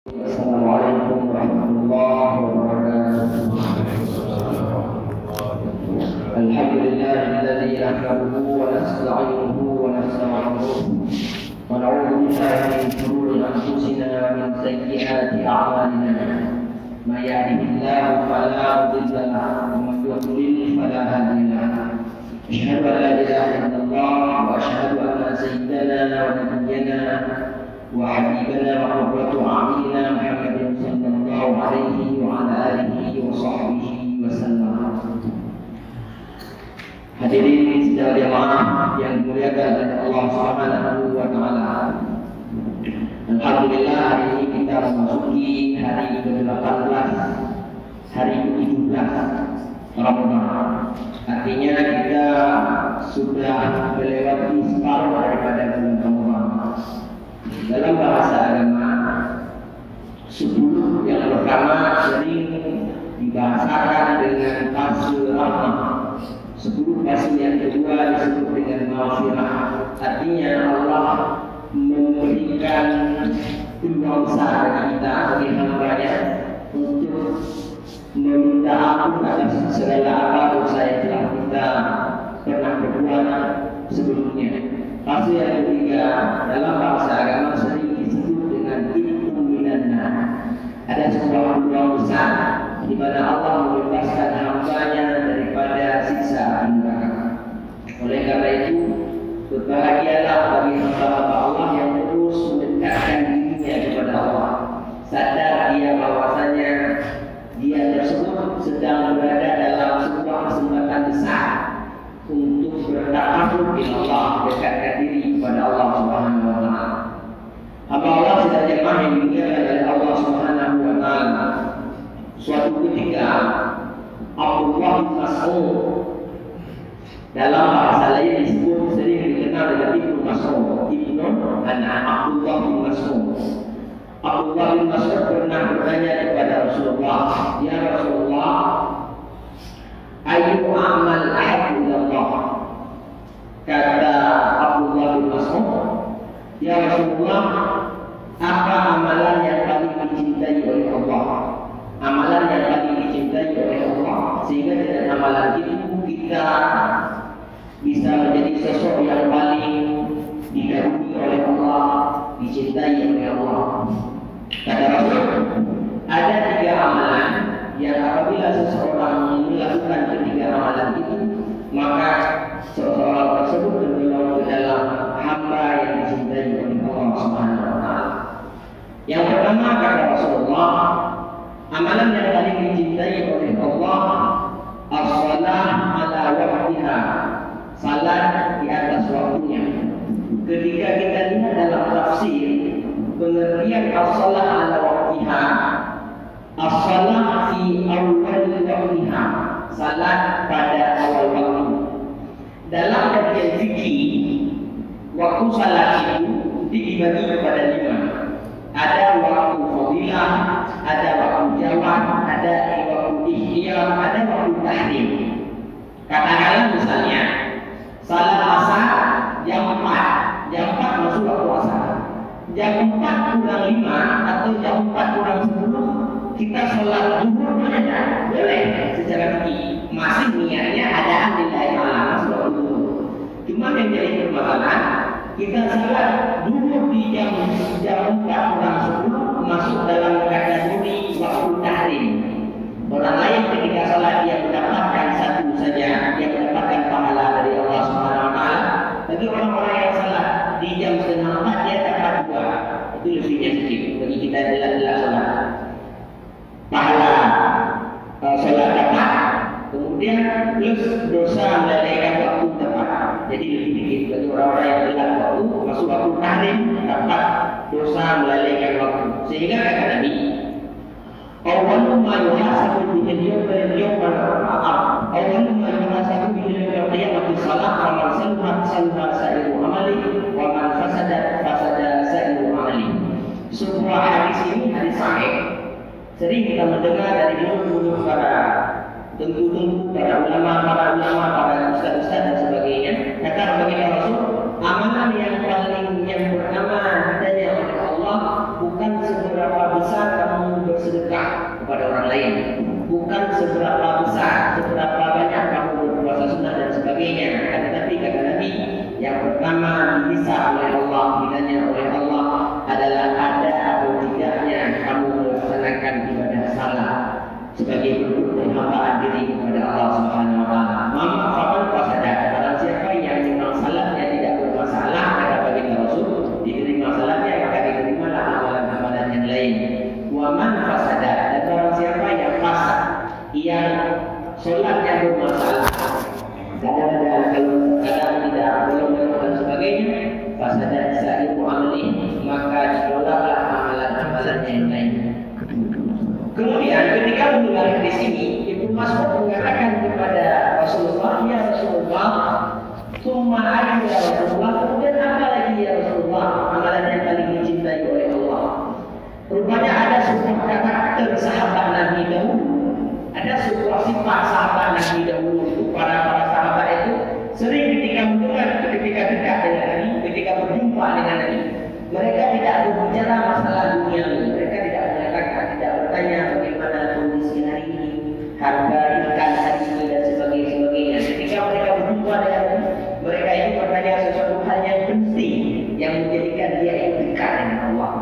Assalamualaikum warahmatullahi wabarakatuh. Alhamdulillahilladzi nahmaduhu wa nasta'inuhu wa nastaghfiruh wa na'udzu billahi min shururi anfusina wa min sayyiati a'malina. May yahdihillahu fala mudilla lahu wa man yudlil fala hadiya lahu. Asyhadu an la ilaha illallah wa asyhadu anna sayyidana wa nabiyyana wa habibana wa qurratu a'yunina Muhammadin sallallahu alaihi wa ala alihi wa sahbihi wasallam. Hadirin sidang jamaah yang dimuliakan oleh Allah Subhanahu wa taala. Alhamdulillah, hari ini kita memasuki hari ke-18, hari ke-17 Ramadan. Artinya kita sudah melewati separuh daripada bulan Ramadan. Dalam bahasa agama, 10 yang pertama sering dibahasakan dengan fase rahmah. 10 fase yang kedua disebut dengan maghfirah. Artinya Allah memberikan peluang besar bagi kita sebagai hamba-Nya untuk meminta ampun atas segala apa dosa yang telah kita pernah berbuat sebelumnya. Fase yang ketiga dalam bahasa agama sering disebut dengan itqun minannar. Ada sebuah peluang besar di mana Allah membebaskan hamba-Nya daripada siksa neraka. Oleh karena itu, berbahagialah bagi hamba-hamba Allah yang terus mendekatkan dirinya kepada Allah, sadar dia bahwasanya dia tersebut sedang berada dalam sebuah kesempatan besar untuk bertakabur di Allah, dekatkan diri kepada Allah Subhanahu wa taala. Hamba Allah sedang jemaah yang dimuliakan oleh Allah Subhanahu wa taala. Suatu ketika Abdullah bin Mas'ud, dalam bahasa lain disebut sering dikenal dengan Ibnu Mas'ud, Ibnu Abdullah bin Mas'ud. Abdullah bin Mas'ud pernah bertanya kepada Rasulullah, "Ya Rasulullah, ayu amal ahabbu ilallah?" Kata Abdullah bin Mas'ud, "Ya Rasulullah, apa amalan yang paling dicintai oleh Allah?" Amalan yang paling dicintai oleh Allah, sehingga dengan amalan itu kita bisa menjadi sesuatu yang paling dikagumi oleh Allah, dicintai oleh Allah. Kata Rasul, ada 3 amalan yang apabila seseorang melakukan ketiga amalan itu, maka seseorang tersebut tergolong ke dalam hamba yang dicintai oleh Allah Subhanahu wa taala. Yang pertama, kata Rasulullah, amalan yang paling dicintai oleh Allah, as-shalah ala waqtiha, salat di atas waktunya. Ketika kita lihat dalam tafsir, pengertian as-shalah ala waqtiha, as-shalah fi awal waqtiha, salat pada awal waktu. Dalam kajian fikih, waktu salat itu dibagi kepada 5. Ada waktu fadilah, ada waktu jawab, ada waktu ikhtiyar, ada waktu tahrim. Katakanlah misalnya salat asar jam 4 masuk waktu asar. Jam 4 kurang 5 atau jam 4 kurang 10 kita sholat zuhur mana? Boleh secara fikih. Masih niatnya adaan lillahi ta'ala, masuk waktu zuhur. Cuma yang jadi permasalahan, kita sholat zuhur di jam 4 kurang 10 masuk dalam kategori waktu tahrim. Orang lain ketika sholat dia mendapatkan satu saja, dia mendapatkan pahala dari Allah Subhanahu wa taala. Bagi orang-orang yang sholat di jam 3:30 dia dapat 2. Itu lebihnya sedikit bagi kita adalah sholat. Pahala sholat tepat, kemudian plus dosa melalaikan waktu tepat. Jadi lebih sedikit bagi orang-orang yang telat waktu, masuk waktu tahrim dapat dosa melalaikan waktu. Sehingga kata Nabi, awwalu ma yuhasabu bihi al-yawm al-akhir, awwalu ma yuhasabu bihi al-yawm al-qiyamah salat, wa man salaha sa'iru amali, wa man fasada sa'iru amali. Sebuah hadis ini hadis sahih. Sering kita mendengar dari mulut para tengku-tengku, para ulama, para ustaz-ustaz dan sebagainya. Kata baginda Rasul, amalan yang paling yang pertama adanya oleh Allah bukan seberapa besar kepada orang lain. Bukan seberapa besar, seberapa banyak kamu berpuasa sunnah dan sebagainya. Tetapi kata Nabi, yang pertama dihisab oleh Allah, ditanya oleh Allah adalah ada atau tidaknya kamu melaksanakan ibadah salah sebagai bentuk penghambaan diri kepada Allah Subhanahu wa taala. Maka faman fasada, barang siapa yang memang salahnya tidak bermasalah kata baginda Rasul, diterima salahnya maka diterimalah amalan-amalan yang lain. Wa man fasada, dan barang siapa yang fasad, yang solatnya bermasalah, kadang-kadang tidak bolong-bolong dan sebagainya, fasada sa'iru amali, maka ditolaklah amalan-amalan yang lain. Kemudian ketika mendengar hadis ini, Ibnu Mas'ud mengatakan kepada Rasulullah, ya Rasulullah, summa ayyu ya Rasulullah, kemudian apa lagi ya Rasulullah amalan yang paling dicintai oleh Allah? Rupanya ada sebuah karakter sahabat Nabi dahulu, ada sebuah sifat sahabat Nabi dahulu itu, para sahabat itu sering ketika mendengar, ketika dekat dengan Nabi, ketika berjumpa dengan Nabi, mereka tidak berbicara masalah dunia, mereka tidak mengatakan, tidak bertanya bagaimana kondisi hari ini, harga ikan hari ini dan sebagainya. Ketika mereka berjumpa dengan Nabi, mereka itu bertanya sesuatu hal yang penting yang menjadikan dia itu dekat dengan Allah.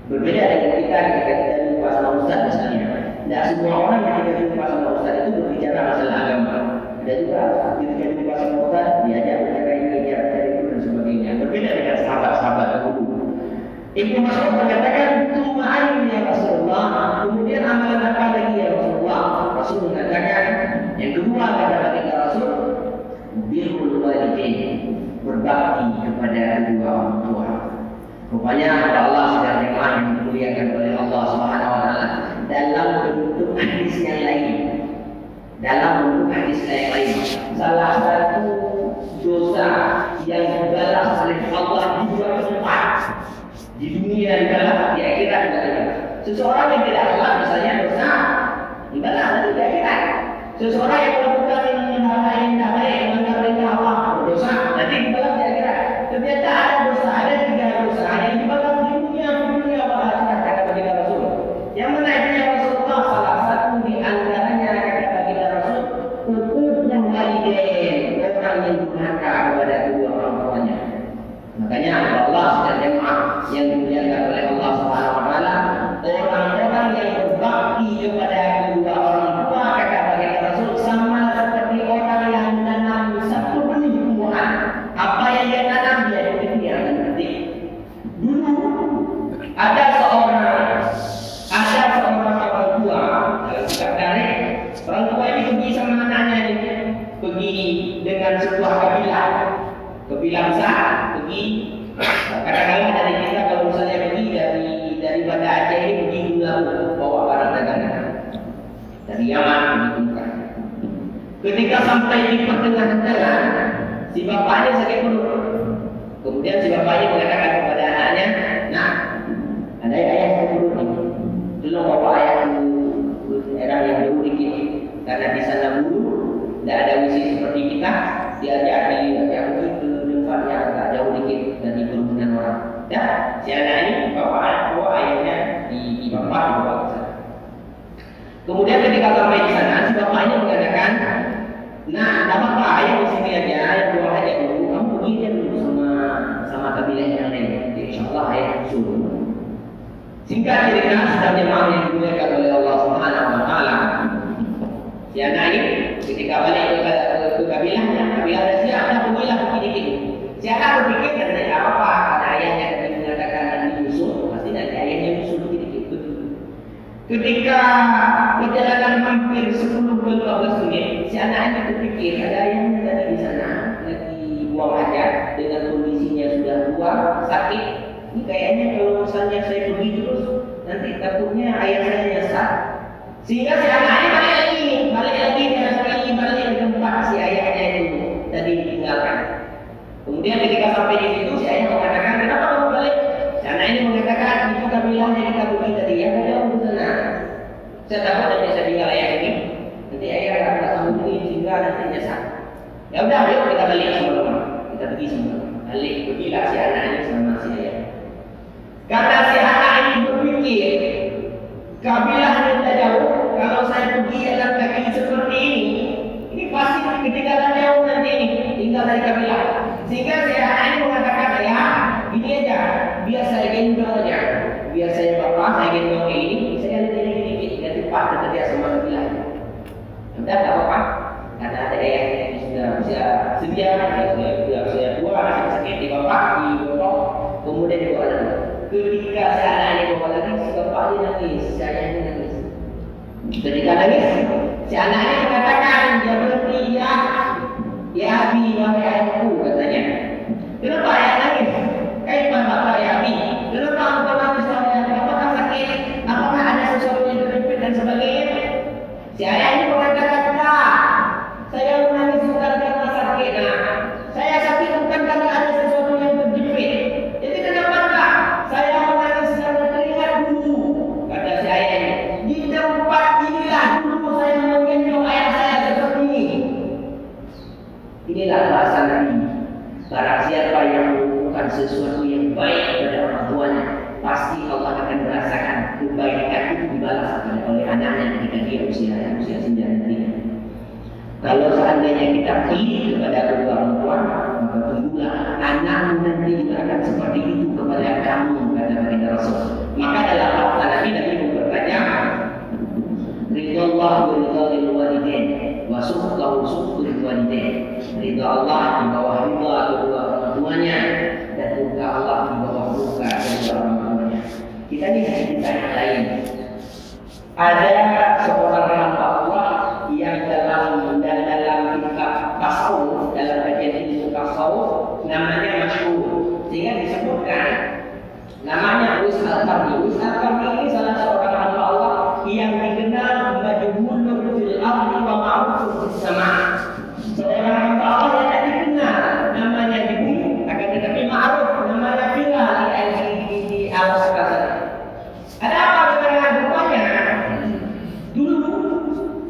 Berbeda dengan kita ketika kita jumpa sama ustaz misalnya. Tidak semua orang yang ketika jumpa sama ustaz itu berbicara masalah agama. Ada juga ketika jumpa sama ustaz diajak bicara ini, dia bicara itu dan sebagainya. Berbeda dengan sahabat-sahabat dahulu. Ibnu Mas'ud mengatakan, "Tsumma ayyu ya Rasulullah?" Kemudian amalan apa lagi ya Rasulullah? Rasul mengatakan, yang kedua kata baginda Rasul, birrul walidain, berbakti kepada kedua orang tua. Rupanya Allah sedang jemaah yang dimuliakan oleh Allah Subhanahu wa taala dalam bentuk hadis yang lain. Salah satu dosa yang dibalas oleh Allah di dua tempat, di dunia dibalas, di akhirat dibalas. Seseorang yang tidak salah misalnya dosa dibalas nanti di akhirat. Seseorang yang melakukan hal yang tidak baik, melanggar perintah Allah, berdosa, nanti dibalas di akhirat. Ternyata ada dosa, ada tiga dosa yang dibalas di dunia akhirat kata baginda Rasul. Yang mana itu ya Rasulullah? Salah satu di antaranya kata baginda Rasul, uququl walidain, orang yang durhaka kepada kedua orang tuanya. Makanya Allah dan jemaah yang dimuliakan oleh Allah Subhanahu wa taala, orang-orang yang berbakti kepada kedua orang tua kata baginda Rasul sama seperti orang yang menanam satu benih tumbuhan. Apa yang dia tanam dia akan petik. Dulu ada seorang orang tua dalam kitab Tarikh, orang tua ini pergi sama anaknya ini, pergi dengan sebuah kabilah besar, pergi kadang-kadang dari kita kalau misalnya pergi dari Banda Aceh ini pergi Gulabu bawa barang dagangan dari Yaman pergi bukan. Ketika sampai di pertengahan jalan, si bapaknya sakit perut. Kemudian si bapaknya mengatakan kepada anaknya, "Nah, ada ayah sakit perut ini. Tolong bawa ayah ke daerah yang jauh dikit, karena di sana dulu tidak ada WC seperti kita. Diajak pergi ke tempat yang agak jauh dikit dari kerumunan orang." Ya, si anak ini bawa ayahnya di bapak dibawa ke sana. Kemudian ketika sampai di sana, si bapaknya mengatakan, "Nah, tidak apa-apa, ayah di sini aja, ayah keluar aja dulu. Kamu pergi aja dulu sama kabilah yang lain. Insyaallah ayah suruh." Singkat cerita, sedang jemaah yang dimuliakan oleh Allah Subhanahu wa taala, si anak ini ketika balik ke kabilahnya dah siap, dah pergilah dikit-dikit. Si anak berpikir nanti apa ada ayahnya tadi mengatakan nanti musuh, pasti nanti ayahnya musuh dikit-dikit. Ketika perjalanan hampir 10-12 menit, si anak ini berpikir ada ayahnya tadi di sana lagi buang hajat dengan kondisinya sudah tua, sakit. Ini kayaknya kalau misalnya saya pergi terus, nanti takutnya ayah saya nyesat. Sehingga si anaknya balik lagi ke tempat si ayahnya itu tadi ditinggalkan. Kemudian ketika sampai di situ, si ayah mengatakan, "Kenapa kamu balik?" Si anak ini mengatakan, "Itu kabilahnya kita pergi tadi, yang jauh di sana. Saya takut nanti saya tinggal ayah ini, nanti ayah akan sambung ini sehingga nanti nyesat. Ya udah, ayo kita balik sama-sama. Kita pergi sama-sama. Balik, pergilah si anak ini sama si ayah. Karena si anak ini berpikir kabilahnya saya pergi jalan kaki seperti ini pasti ketinggalan jauh nanti ini, tinggal dari kabilah. Sehingga saya anak ini mengatakan, ya ini aja, biar saya gendong aja, biar saya bapak, saya gendong ini, saya lihat ini dikit, nanti pak kerja sama kabilah. Sudah tak apa-apa, karena ada yang sudah usia sedia, sudah usia tua, masih sakit di bapak, di botol, kemudian dibawa lagi. Ketika saya anak ini bawa lagi, si bapak ini nangis, saya ini nangis. Ketika nangis, si anak ini mengatakan, dia berhenti, ya Abi, wahai ayahku, katanya. Kenapa ayah nangis? Kaifa bapak ya Abi? Kenapa engkau nangis ayah? Apakah sakit? Apakah ada sesuatu yang terjepit dan sebagainya? Si ayah ini mengatakan, tak, saya menangis bukan karena sakit. Nah, saya sakit bukan karena ada sesuatu yang terjepit. Jadi kenapa tak? Saya menangis karena teringat dulu, kata si ayah ini. Di tempat inilah dulu saya menggendong ayah saya seperti ini. Inilah bahasa Nabi. Barang siapa yang melakukan sesuatu yang baik kepada orang tuanya, pasti Allah akan merasakan kebaikan itu dibalas oleh anaknya ketika dia usia senja nanti. Kalau seandainya kita pilih kepada kedua orang tua, maka tunggulah anakmu nanti juga akan seperti itu kepada kamu, kata baginda Rasul. Maka dalam bahasa Nabi bertanya, ridha Allah wa ridha walidain wa sukhtuhu sukhtul walidain. Ridha Allah di bawah ridha kedua orang tuanya dan murka Allah di bawah murka kedua orang tuanya. Kita ini cerita yang lain. Ada seorang hamba Allah yang dalam kitab tasawuf, dalam kajian ilmu tasawuf namanya masyhur, sehingga disebutkan namanya Uwais Al-Qarni. Uwais Al-Qarni ini salah seorang hamba Allah yang dikenal majhulun fil ardi wa ma'rufun fis sama'. Seorang hamba Allah yang tak dikenal namanya di bumi, akan tetapi ma'ruf, namanya viral di alam semesta. Ada apa dengan rupanya? Dulu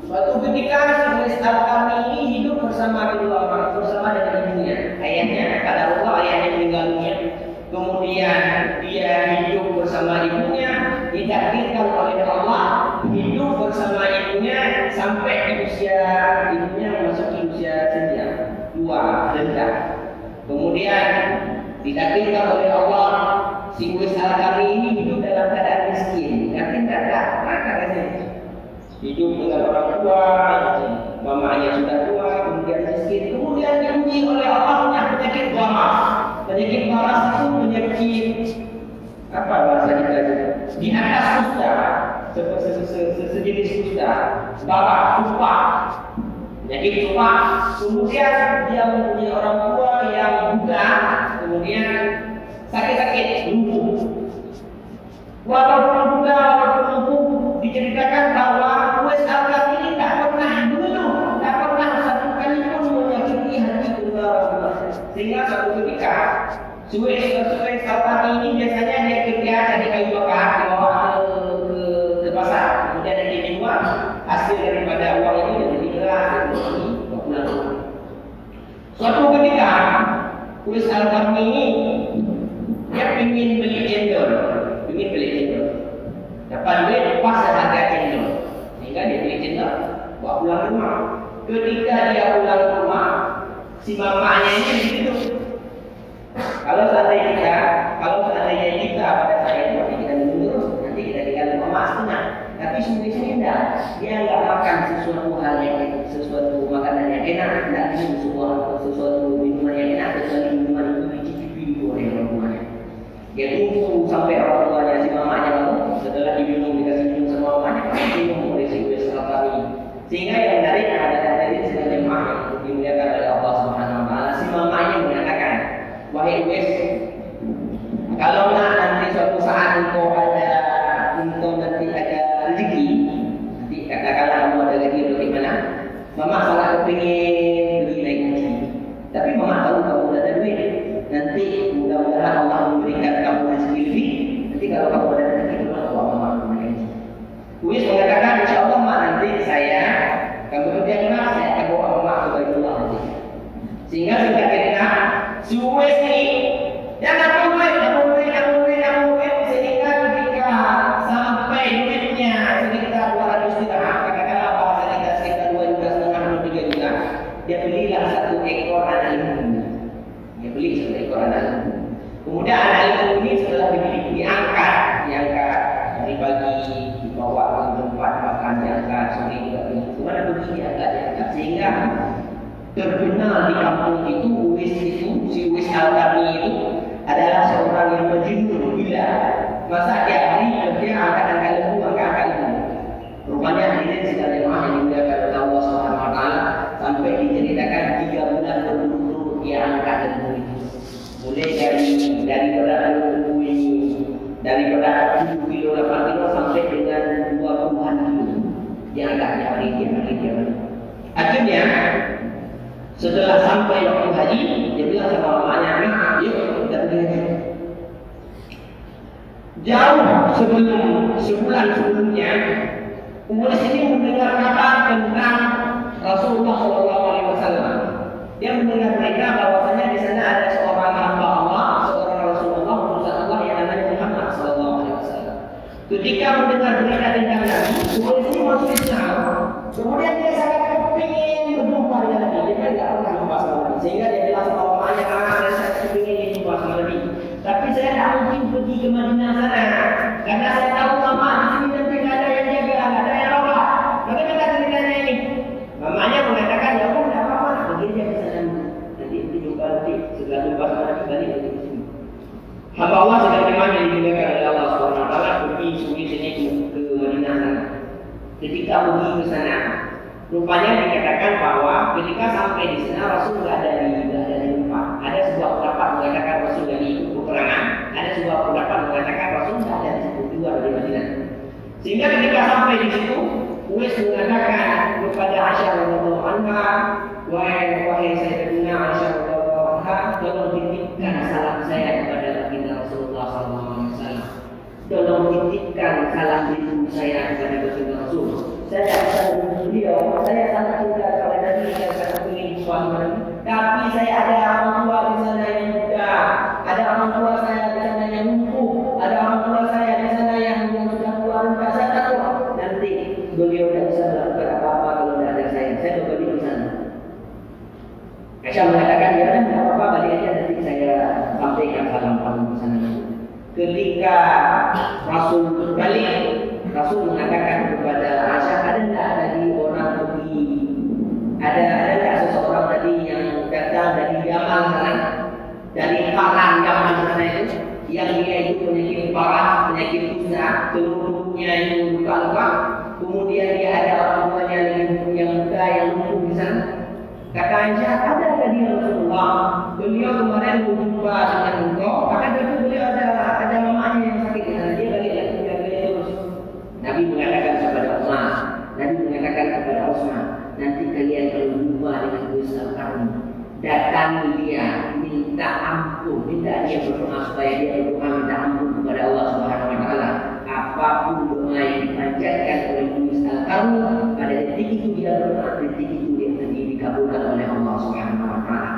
suatu ketika Uwais Al-Qarni ini hidup bersama kedua orang, bersama dengan ibunya, ayahnya. Pada Allah ayahnya meninggal dunia. Kemudian dia hidup bersama ibunya, ditakdirkan oleh Allah hidup bersama ibunya sampai di usia ibunya memasuki usia senja, tua rendah. Kemudian ditakdirkan oleh Allah si Uwais Al-Qarni ini hidup dalam keadaan miskin, yakin tak ada katanya. Hidup dengan orang tua, mamanya sudah tua, kemudian miskin, kemudian diuji oleh Allah punya penyakit waras. Penyakit waras itu penyakit apa bahasa kita di atas kusta, sejenis kusta, barak, tupak, penyakit tupak. Kemudian dia mempunyai orang tua yang buta, kemudian sakit-sakit, lumpuh. Walaupun buta, walaupun lumpuh, diceritakan bahwa Uwais Al-Qarni ini tak pernah mengeluh, tak pernah satu kali pun menyakiti hati kedua orang tua. Sehingga suatu ketika Uwais Al-Qarni ini biasanya dia kerja cari kayu bakar, dibawa ke pasar, kemudian dia dijual, hasil daripada uang itu jadi beras dan pulang. Suatu ketika Uwais Al-Qarni ini dia ingin beli cendol, dapat duit pas harga cendol, sehingga dia beli cendol, bawa pulang rumah. Ketika dia pulang rumah, si mamanya ini hidup. Kalau seandainya kita pada saya itu kita minum terus, nanti kita tinggal mama setengah. Tapi sini tidak, dia nggak makan sesuatu hal yang sesuatu makanan yang enak, tidak minum sesuatu minuman yang enak, kecuali minuman itu dicicipi oleh orang tuanya. Dia tunggu sampai orang tuanya si mamanya bangun, setelah diminum dikasih minum sama mamanya, minum oleh si Uwais Al-Qarni. Sehingga yang menarik adalah dari sebuah jemaah yang dimuliakan oleh Allah Subhanahu Wa Taala, si mamanya mengatakan, wahai Uwais, kalau nanti suatu saat engkau nanti ada rezeki, nanti katakanlah kamu ada rezeki bagaimana, mama sangat kepingin beli naik haji, tapi mama tahu kamu ada duit. Nanti mudah-mudahan Allah memberikan kamu rezeki lebih. Nanti kalau kamu ada rezeki sehingga terkenal di kampung itu si Uwais Al-Qarni itu adalah seorang yang majnun gila. Masa tiap hari kerja angkat lembu, angkat lembu. Rupanya hadirin sedang jemaah yang dimuliakan oleh Allah Subhanahu wa taala, sampai diceritakan 3 bulan berturut-turut dia angkat lembu itu. Mulai daripada lembu ini daripada 7 kilo 8 kilo sampai dengan 20-an kilo. Dia angkat hari. Akhirnya setelah sampai waktu haji, dia bilang sama mamanya, yuk kita pergi haji. Jauh sebulan sebelumnya, Uwais ini mendengar kabar tentang Rasulullah SAW. Dia mendengar berita bahwasanya di sana ada seorang hamba Allah, seorang Rasulullah, utusan Allah yang namanya Muhammad SAW. Ketika mendengar berita tentang Nabi, Uwais ini masuk Islam. Kemudian dia sangat kepingin berjumpa dengan Nabi. Dia tidak pernah jumpa sama Nabi, sehingga dia bilang sama mamanya, saya kepingin jumpa sama Nabi. Tapi saya tak mungkin pergi ke Madinah sana, karena saya tahu mama di sini nanti tidak ada yang jaga, tidak ada yang rawat. Bagaimana ceritanya ini? Mamanya mengatakan, ya udah tidak apa-apa, pergi aja ke sana. Nanti jumpa nanti, setelah jumpa sama Nabi balik ke sini. Hamba Allah sedang dimana dimuliakan oleh Allah Subhanahu Wa Taala, pergi suri sini ke Madinah sana. Ketika pergi ke sana, rupanya dikatakan bahwa ketika sampai di sana Rasul tidak ada di tempat. Ada sebuah pendapat mengatakan Rasul lagi ikut peperangan, ada sebuah pendapat mengatakan Rasul tidak ada di situ, keluar dari Madinah. Sehingga ketika sampai di situ, Uwais mengatakan kepada Aisyah radhiyallahu anha, wahai Sayyidatina Aisyah radhiyallahu anha, tolong titipkan salam saya kepada baginda Rasulullah SAW. Tolong titipkan salam rindu saya kepada baginda Rasul. Saya tak bisa menghubungi beliau. Saya sangat cinta kepada Nabi, saya sangat ingin suami Nabi. Tapi saya ada orang tua di sana yang muda, ada orang tua saya di sana yang lumpuh, ada orang tua saya di sana yang sudah tua renta. Saya takut nanti beliau tidak bisa melakukan apa-apa kalau tidak ada saya. Saya berbalik di sana. Aisyah mengatakan, ya tidak apa-apa, balik aja nanti saya sampaikan salam kamu di sana. Ketika Rasul balik, Rasul mengatakan kepada Aisyah, ada tidak tadi orang pergi, ada tidak seseorang tadi yang datang dari Yaman sana, dari Paran Yaman sana itu, yang dia itu penyakit parah, penyakit pusat, tubuhnya itu luka-luka, kemudian dia ada orang tuanya yang muda yang lumpuh di sana. Kata Aisyah, ada tadi Rasulullah, beliau kemarin berjumpa dengan engkau, akan tetapi beliau ada mamanya yang sakit di sana, dia balik lagi terus. Nabi mengatakan kepada Utsman, nanti kalian kalau berjumpa dengan Uwais Al-Qarni, datangi dia, minta ampun, minta dia berdoa supaya dia berdoa minta ampun kepada Allah Subhanahu Wa Taala. Apapun doa yang dipanjatkan oleh Uwais Al-Qarni, pada detik itu dia berdoa, detik itu dia dikabulkan oleh Allah Subhanahu Wa Taala.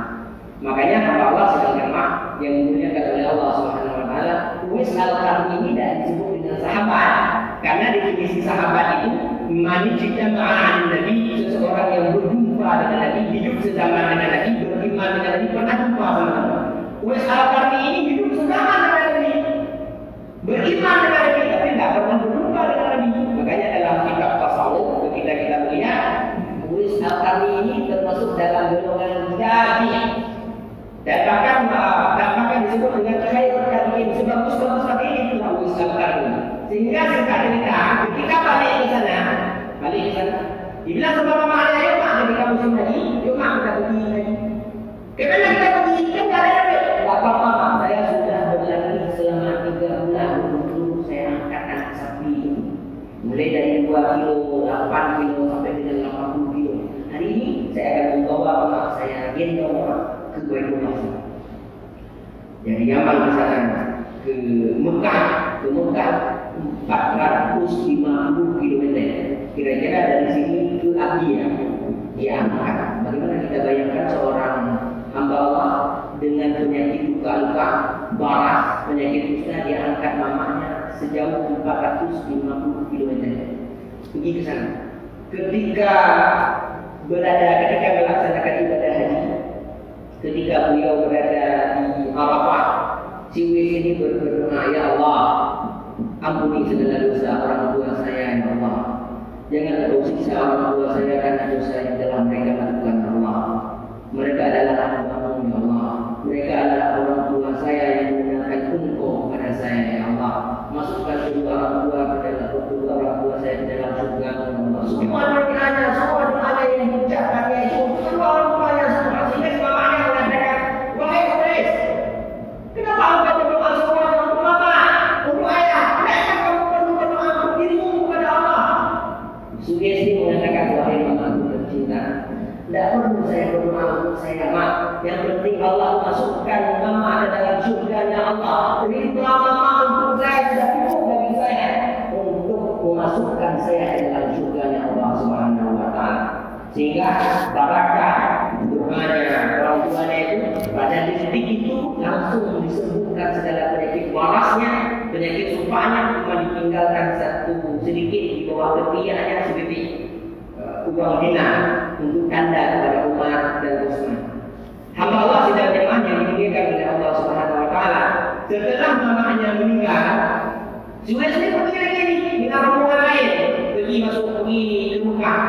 Makanya hamba Allah sedang jemaah yang dimuliakan oleh Allah Subhanahu Wa Taala, Uwais Al-Qarni ini tidak disebut dengan sahabat, karena definisi sahabat itu man ijtama'a Nabi, seseorang yang berjumpa dengan Nabi, hidup sezaman dengan Nabi, beriman dengan Nabi, pernah jumpa sama Nabi. Uwais Al-Qarni ini hidup sezaman dengan Nabi, beriman dengan Nabi, tapi tidak pernah berjumpa dengan Nabi. Makanya dalam kitab tasawuf ketika kita melihat Uwais Al-Qarni ini termasuk dalam golongan tabi'in, dan bahkan disebut dengan khairul tabi'in, sebagus-bagus tabi'in itu Uwais Al-Qarni. Sehingga singkat cerita, ketika balik ke sana, dibilang sama mamanya, yuk mak, ketika musim haji, yuk mak kita pergi haji. Kemana kita pergi? Kan tak ada duit. Tak apa-apa mak, saya sudah berlatih selama 3 bulan untuk saya angkat anak sapi itu. Mulai dari 2 kilo, 8 kilo sampai dengan 80 kilo. Hari ini saya akan membawa anak saya gendong ke Baitullah. Dari Yaman ke sana, ke Mekah 450 km. Kira-kira dari sini ke Abdiyah diangkat. Bagaimana kita bayangkan seorang hamba Allah dengan penyakit luka-luka, baras, penyakit kusta, dia angkat mamanya sejauh 450 km. Pergi ke sana. Ketika melaksanakan ibadah haji, ketika beliau berada di Arafah, si Uwais ini berdoa, ya Allah, ampuni segala dosa orang tua saya, ya Allah. Jangan kau siksa orang tua saya karena dosa yang telah mereka lakukan Allah. Mereka adalah hamba-Mu ya Allah. Mereka adalah orang tua saya yang menggunakan Engkau kepada saya ya Allah. Masukkan kedua orang tua saya ke dalam surga. Semua doanya, semua doanya yang diucapkannya itu kedua orang tuanya semua. Sehingga semuanya mengatakan, wahai Quraisy, kenapa engkau berdoa semua untuk mama, untuk ayah? Kenapa kamu perlu berdoa untuk dirimu kepada Allah? Sugesti mengatakan, wahai mamaku tercinta, tidak perlu saya berdoa untuk saya, mak. Yang penting Allah masukkan mama ke dalam surganya Allah. Ridha mama untuk saya sudah cukup bagi saya untuk memasukkan saya ke dalam surganya Allah Subhanahu wa Ta'ala. Sehingga barakah doanya orang tuanya itu pada detik itu langsung disembuhkan segala penyakit warasnya, penyakit sumpahnya, cuma ditinggalkan satu sedikit di bawah ketiaknya seperti uang dinar untuk tanda kepada Umar dan Utsman. Hamba Allah sedang jemaah yang dimuliakan oleh Allah Subhanahu wa Ta'ala. Setelah mamanya meninggal, Zuhair pergi lagi dengan rombongan lain, pergi ke Mekah,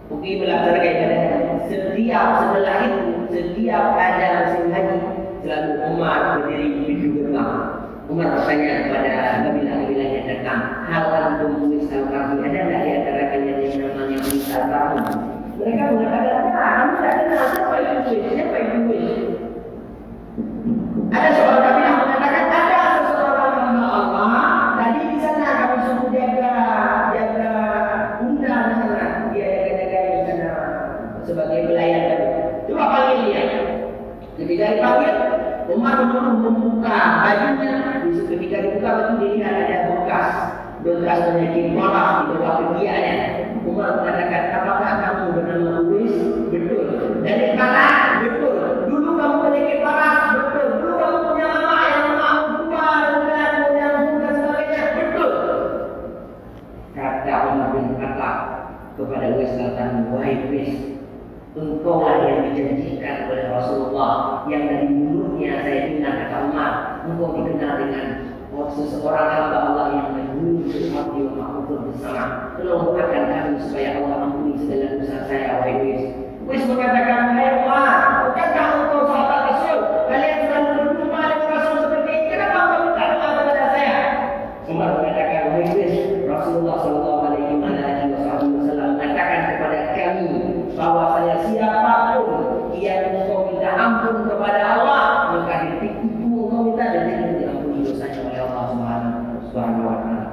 pergi melaksanakan ibadah. Setelah itu, setiap ada musim haji, selalu Umar berdiri di pintu gerbang. Umar bertanya kepada kabilah-kabilah yang datang, hal antum Uwais al-Qarni, ada tidak di antara kalian yang namanya Uwais al-Qarni? Mereka mengatakan, kami tidak kenal siapa itu Uwais, siapa itu Uwais. Ada seorang kabilah mengatakan, ada seseorang hamba Allah, tadi di sana kami suruh jaga unta di sana, dia jaga di sana sebagai pelayan kami. Coba panggil dia. Ketika dipanggil, Umar membuka bajunya. Ketika dibuka baju dilihat ada bekas penyakit marah di bawah ketiaknya. Umar mengatakan, apakah kamu bernama Uwais? Betul. Dari kala? Betul. Dulu kamu penyakit marah? Betul. Dulu kamu punya mama yang mahu tua dan punya muda sebagainya? Betul. Kata Umar bin Khattab kepada Uwais al-Qarni, wahai Uwais, engkau yang dijanjikan oleh Rasulullah, yang dari mulutnya saya dengar kata Umar, engkau dikenal dengan seseorang hamba Allah yang menghuni sesuatu yang makhluk bersama. Tolong doakan kami supaya Allah ampuni segala dosa saya, wahai Uwais. Uwais mengatakan, hai Umar, bukankah engkau sahabat Rasul? Kalian selalu berjumpa dengan Rasul seperti ini. Kenapa engkau minta doa kepada saya? Umar mengatakan, wahai Uwais, Rasulullah SAW mengatakan kepada kami bahwa saya siapapun yang engkau minta ampun kepada Allah, maka detik itu engkau minta dan dia diampuni dosanya oleh Allah Subhanahu wa Ta'ala.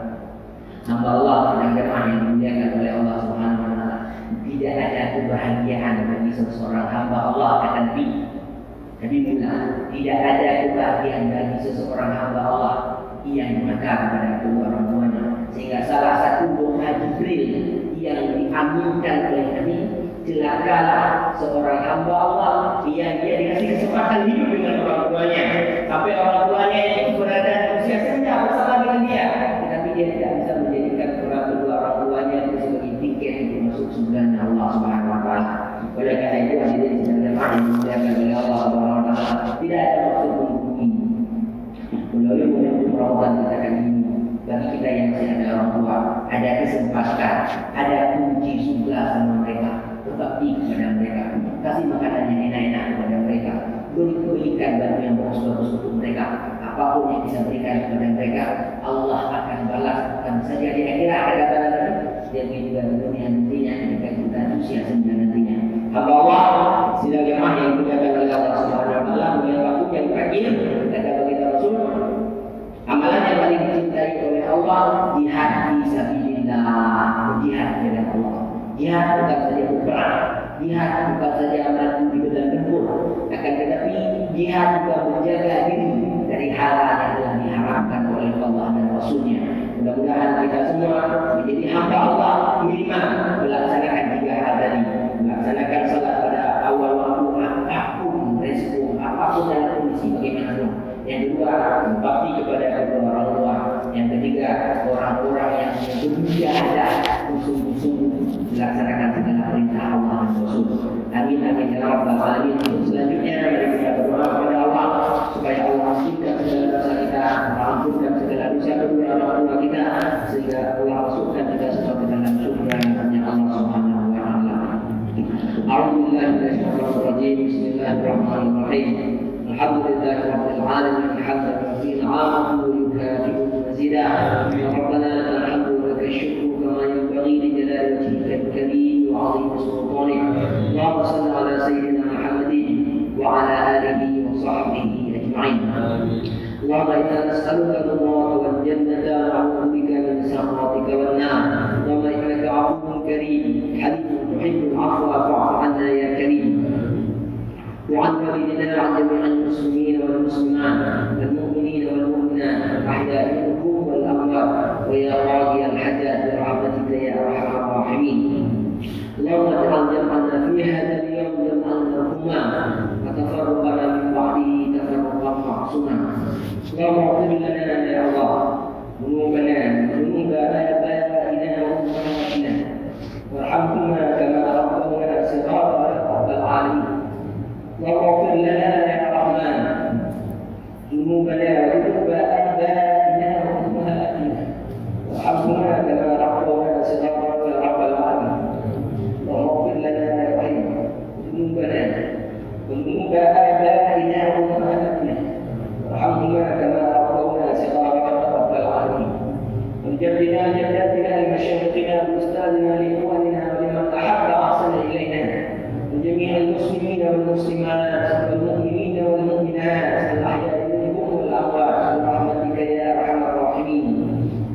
Hamba Allah yang jemaah yang dimuliakan oleh Allah Subhanahu wa Ta'ala, tidak ada kebahagiaan bagi seseorang hamba Allah akan tidak ada kebahagiaan bagi seseorang hamba Allah yang mengakar kepada kedua orang tuanya. Sehingga salah satu doa Jibril yang diaminkan oleh Nabi, celakalah seorang hamba Allah yang dia dikasih kesempatan hidup dengan orang tuanya, sampai orang tuanya itu berada di usia senja bersama dengan dia, tetapi dia tidak bisa menjadikan kedua orang tuanya itu sebagai tiket untuk masuk surga Allah Subhanahu wa Ta'ala. Oleh karena itu hadirin sedang jemaah yang dimuliakan oleh Allah Subhanahu wa Ta'ala, tidak ada maksud membumi melalui momentum Ramadan kita kali ini. Bagi kita yang masih ada orang tua, ada kesempatan, ada kunci surga sama mereka. Berbakti kepada mereka, kasih makanan yang enak-enak kepada mereka, berikan baju yang bagus-bagus untuk mereka. Apapun yang bisa berikan kepada mereka, Allah akan balas, bukan saja di akhirat ada balasan, tapi juga di dunia nantinya ketika kita usia senja nantinya. Hamba Allah, sidang jemaah yang dimuliakan oleh Allah Subhanahu wa Ta'ala, yang waktu yang terakhir kata baginda Rasul, amalan yang paling dicintai oleh Allah, jihad fi sabilillah, jihad di jalan Allah. Jihad bukan saja berperang, jihad bukan saja maju di medan tempur, akan tetapi jihad juga menjaga diri dari hal-hal yang telah diharamkan oleh Allah dan Rasulnya. Mudah-mudahan kita semua menjadi hamba Allah minimal melaksanakan 3 hal tadi, melaksanakan salat pada awal waktu, apapun resiko, apapun dalam kondisi bagaimanapun. Yang kedua, berbakti kepada kedua orang tua. Yang ketiga, orang-orang yang bermujahadah sungguh-sungguh melaksanakan segala perintah Allah dan Rasul. Amin amin ya rabbal alamin. Selanjutnya mari kita berdoa kepada Allah supaya Allah ampunkan segala dosa kita, ampunkan segala dosa kedua orang tua kita, sehingga Allah masukkan kita semua ke dalam surga Bismillahirrahmanirrahim. Alhamdulillahi alamin hamdan katsiran 'amahu wa yukafi'u mazida. Rabbana lakal hamdu wa lakal syukru kama yanbaghi li jalali wajhika al-karim wa 'azimi sultanik. Allahumma shalli 'ala sayyidina Muhammadin wa 'ala alihi wa sahbihi ajma'in. Allahumma inna nas'aluka al-ridha wal jannata wa na'udzu bika min sakhatika wan nar. Allahumma innaka 'afuwwun karim, halimun tuhibbul 'afwa fa'fu 'anna ya karim. وعن والدنا وعن جميع المسلمين والمسلمات المؤمنين والمؤمنات الأحياء منهم والأموات ويا قاضي الحاجات برحمتك يا أرحم الراحمين. اللهم اجعل جمعنا في هذا اليوم جمعا مرحوما وتفرقنا من بعده تفرقا معصوما. اللهم اغفر لنا يا الله ذنوبنا وذنوب آبائنا وأمهاتنا وارحمهما كما ربونا صغارا يا رب العالمين. اللهم اغفر لنا يا رحمن ذنوبنا وذنوب آبائنا وأمهاتنا وارحمهما كما ربونا صغارا يا رب العالمين. اللهم اغفر لنا يا رحيم ذنوبنا وذنوب آبائنا وأمهاتنا وارحمهما كما ربونا صغارا يا رب العالمين. وجدنا جداتنا لمشايخنا وأستاذنا لإخواننا ولمن أحب أحسن إلينا وجميع المسلمين والمسلمات والمؤمنين والمؤمنات الأحياء منهم والأموات برحمتك يا أرحم الراحمين.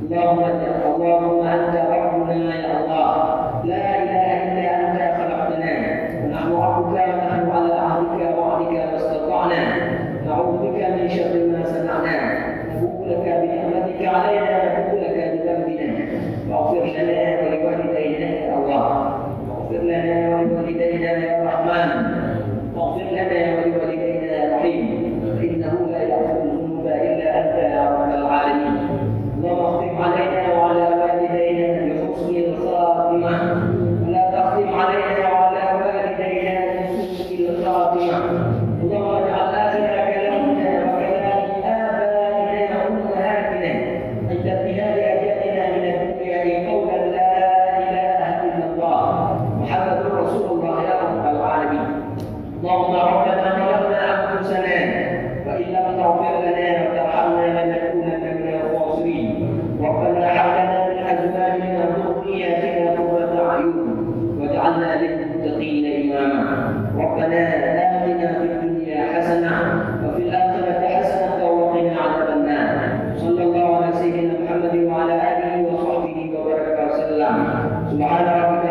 اللهم أنت ربنا يا الله، لا إله إلا أنت خلقتنا ونحن عبدك ونحن على عهدك ووعدك ما استطعنا، نعوذ بك من شر ما صنعنا، نبوء لك بنعمتك علينا ونبوء لك بذنبنا، واغفر لنا ولوالدينا يا الله، واغفر لنا ولوالدينا يا رحمن، واغفر لنا ولوالدينا يا رحيم، فإنه لا يغفر الذنوب إلا أنت يا رب العالمين. اللهم اختم علينا وعلى والدينا بحسن الخاتمة، ولا تختم علينا وعلى والدينا بسوء الخاتمة. اللهم اجعل آخر كلامنا وكلام آبائنا وأمهاتنا عند انتهاء أجلنا من الدنيا قولا لا إله إلا الله محمد رسول الله يا رب العالمين. اللهم ربنا ظلمنا أنفسنا وإن لم تغفر لنا وترحمنا لنكونن من الخاسرين. ربنا هب لنا من أزواجنا وذرياتنا قرة أعين واجعلنا للمتقين إماما. ربنا آتنا في الدنيا حسنة وفي الآخرة حسنة وقنا عذاب النار. صلى الله على سيدنا محمد وعلى آله وصحبه وبارك وسلم. سبحان ربك